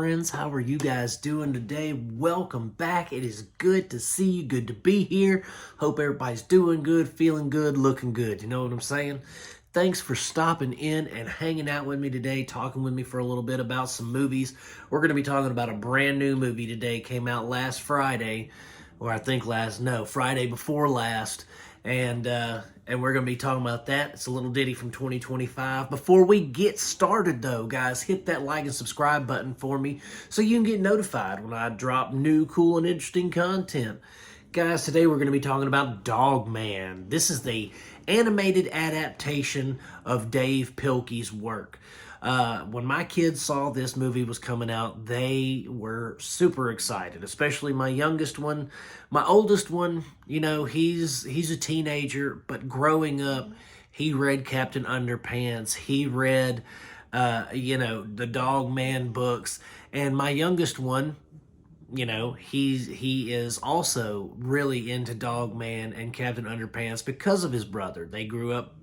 friends. How are you guys doing today? Welcome back. It is good to see you. Good to be here. Hope everybody's doing good, feeling good, looking good. You know what I'm saying? Thanks for stopping in and hanging out with me today, talking with me for a little bit about some movies. We're going to be talking about a brand new movie today. Came out last Friday, or I think Friday before last. And we're going to be talking about that. It's a little ditty from 2025. Before we get started, though, guys, hit that like and subscribe button for me so you can get notified when I drop new, cool, and interesting content. Guys, today we're going to be talking about Dog Man. This is the animated adaptation of Dave Pilkey's work. When my kids saw this movie was coming out, they were super excited, especially my youngest one. My oldest one, you know, he's a teenager, but growing up, he read Captain Underpants. He read, the Dog Man books. And my youngest one, you know, he is also really into Dog Man and Captain Underpants because of his brother. They grew up,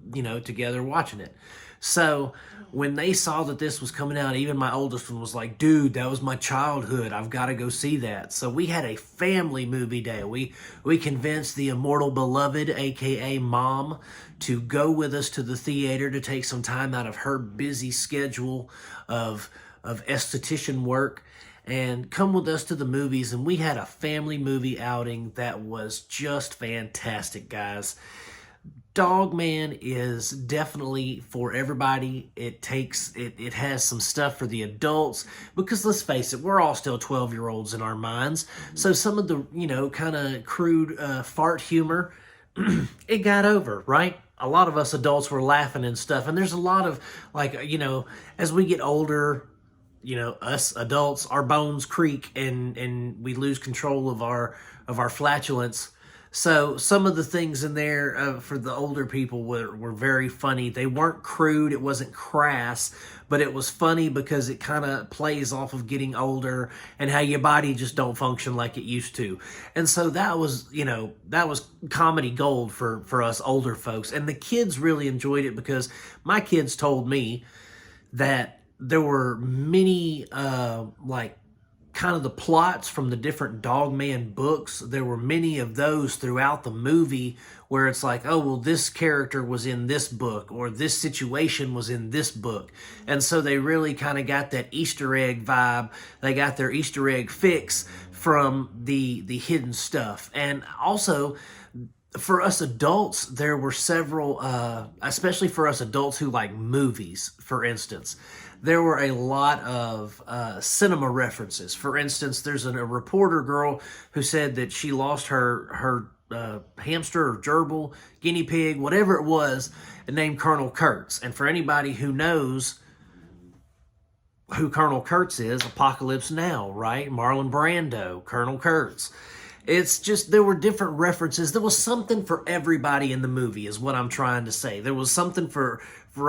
together watching it. So when they saw that this was coming out, even my oldest one was like, dude, that was my childhood. I've got to go see that. So we had a family movie day. We convinced the immortal beloved, aka Mom, to go with us to the theater to take some time out of her busy schedule of esthetician work and come with us to the movies. And we had a family movie outing that was just fantastic, guys. Dog Man is definitely for everybody. It has some stuff for the adults because let's face it, we're all still 12-year-olds in our minds. So some of the, kind of crude fart humor, it got over, right? A lot of us adults were laughing and stuff. And there's a lot of as we get older, us adults, our bones creak and we lose control of our flatulence. So some of the things in there for the older people were very funny. They weren't crude. It wasn't crass, but it was funny because it kind of plays off of getting older and how your body just don't function like it used to. And so that was comedy gold for us older folks. And the kids really enjoyed it because my kids told me that there were many kind of the plots from the different Dog Man books. There were many of those throughout the movie where it's like, oh, well, this character was in this book or this situation was in this book. And so they really kind of got that Easter egg vibe. They got their Easter egg fix from the hidden stuff. And also, for us adults, there were several, especially for us adults who like movies, for instance, there were a lot of cinema references. For instance, there's a reporter girl who said that she lost her hamster or gerbil, guinea pig, whatever it was, named Colonel Kurtz. And for anybody who knows who Colonel Kurtz is, Apocalypse Now, right? Marlon Brando, Colonel Kurtz. It's just, there were different references. There was something for everybody in the movie is what I'm trying to say. There was something for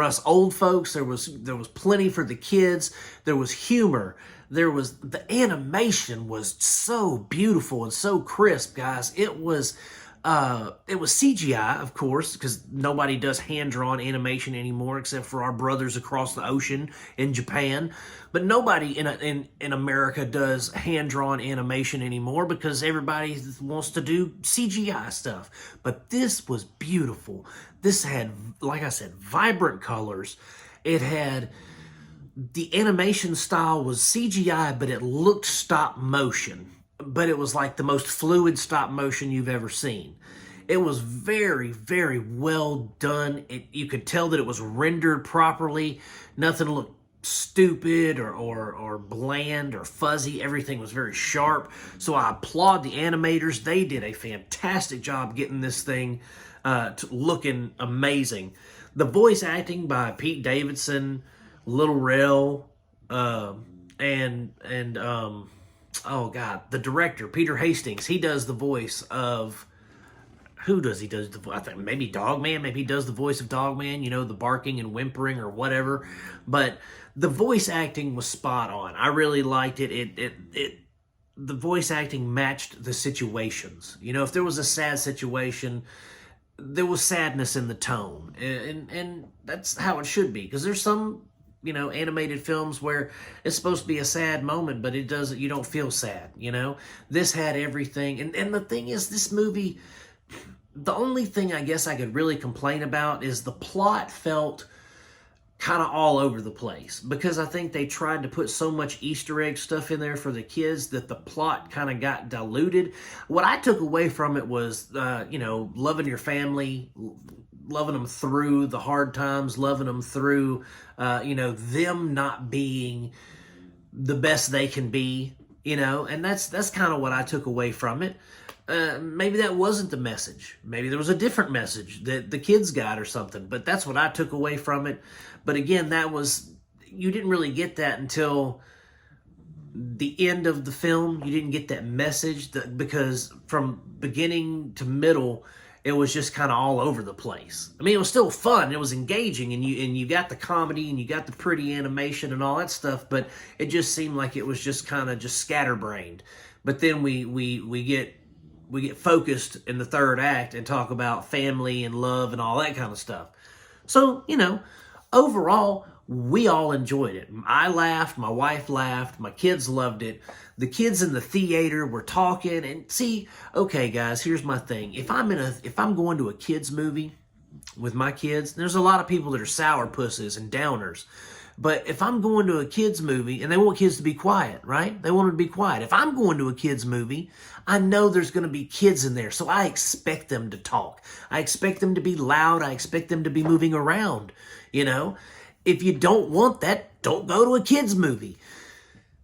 us old folks. There was plenty for the kids. There was humor. The animation was so beautiful and so crisp, guys. It was CGI, of course, because nobody does hand-drawn animation anymore except for our brothers across the ocean in Japan. But nobody in America does hand-drawn animation anymore because everybody wants to do CGI stuff. But this was beautiful. This had, like I said, vibrant colors. It had... The animation style was CGI, but it looked stop motion. But it was like the most fluid stop motion you've ever seen. It was very, very well done. You could tell that it was rendered properly. Nothing looked stupid or bland or fuzzy. Everything was very sharp. So I applaud the animators. They did a fantastic job getting this thing looking amazing. The voice acting by Pete Davidson, Little Rel, and oh God, the director, Peter Hastings, he does the voice of, who does he does the voice? I think maybe Dog Man, maybe he does the voice of Dog Man, the barking and whimpering or whatever. But the voice acting was spot on. I really liked it. The voice acting matched the situations. If there was a sad situation, there was sadness in the tone. And that's how it should be. Because there's some animated films where it's supposed to be a sad moment, but it doesn't, you don't feel sad, This had everything. And the thing is, this movie, the only thing I guess I could really complain about is the plot felt kind of all over the place, because I think they tried to put so much Easter egg stuff in there for the kids that the plot kind of got diluted. What I took away from it was, loving your family, loving them through the hard times, loving them through, them not being the best they can be, and that's kind of what I took away from it. Maybe that wasn't the message. Maybe there was a different message that the kids got or something, but that's what I took away from it. But again, you didn't really get that until the end of the film. You didn't get that message because from beginning to middle, it was just kind of all over the place. I mean, it was still fun. It was engaging, and you got the comedy and you got the pretty animation and all that stuff, but it just seemed like it was just kind of just scatterbrained. But then we get focused in the third act and talk about family and love and all that kind of stuff. So, overall, we all enjoyed it. I laughed, my wife laughed, my kids loved it. The kids in the theater were talking, and see, okay guys, here's my thing. If I'm going to a kids movie with my kids, there's a lot of people that are sourpusses and downers. But if I'm going to a kids movie, and they want kids to be quiet, right? They want them to be quiet. If I'm going to a kids movie, I know there's going to be kids in there, so I expect them to talk. I expect them to be loud. I expect them to be moving around, If you don't want that, don't go to a kids movie.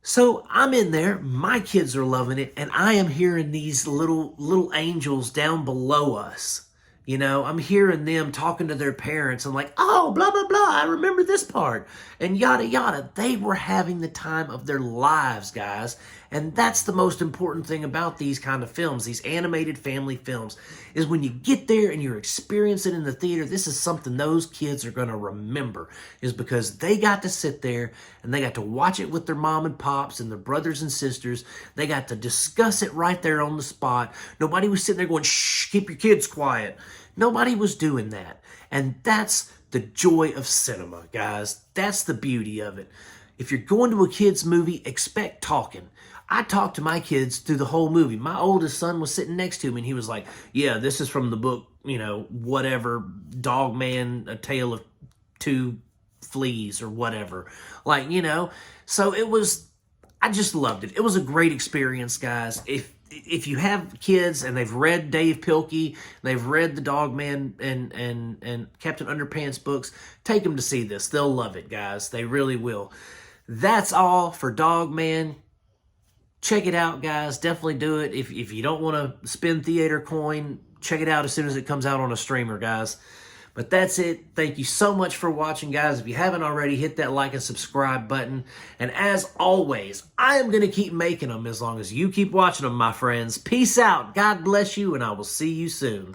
So I'm in there, my kids are loving it, and I am hearing these little angels down below us. I'm hearing them talking to their parents and like, oh, blah, blah, blah, I remember this part, and yada, yada. They were having the time of their lives, guys. And that's the most important thing about these kind of films, these animated family films, is when you get there and you're experiencing it in the theater, this is something those kids are going to remember, is because they got to sit there and they got to watch it with their mom and pops and their brothers and sisters. They got to discuss it right there on the spot. Nobody was sitting there going, shh, keep your kids quiet. Nobody was doing that. And that's the joy of cinema, guys. That's the beauty of it. If you're going to a kid's movie, expect talking. I talked to my kids through the whole movie. My oldest son was sitting next to me, and he was like, yeah, this is from the book, whatever, Dog Man, A Tale of Two Fleas or whatever. So I just loved it. It was a great experience, guys. If you have kids and they've read Dave Pilkey, they've read the Dog Man and Captain Underpants books, take them to see this. They'll love it, guys. They really will. That's all for Dog Man. Check it out, guys. Definitely do it. If you don't want to spend theater coin, check it out as soon as it comes out on a streamer, guys. But that's it. Thank you so much for watching, guys. If you haven't already, hit that like and subscribe button. And as always, I am going to keep making them as long as you keep watching them, my friends. Peace out. God bless you, and I will see you soon.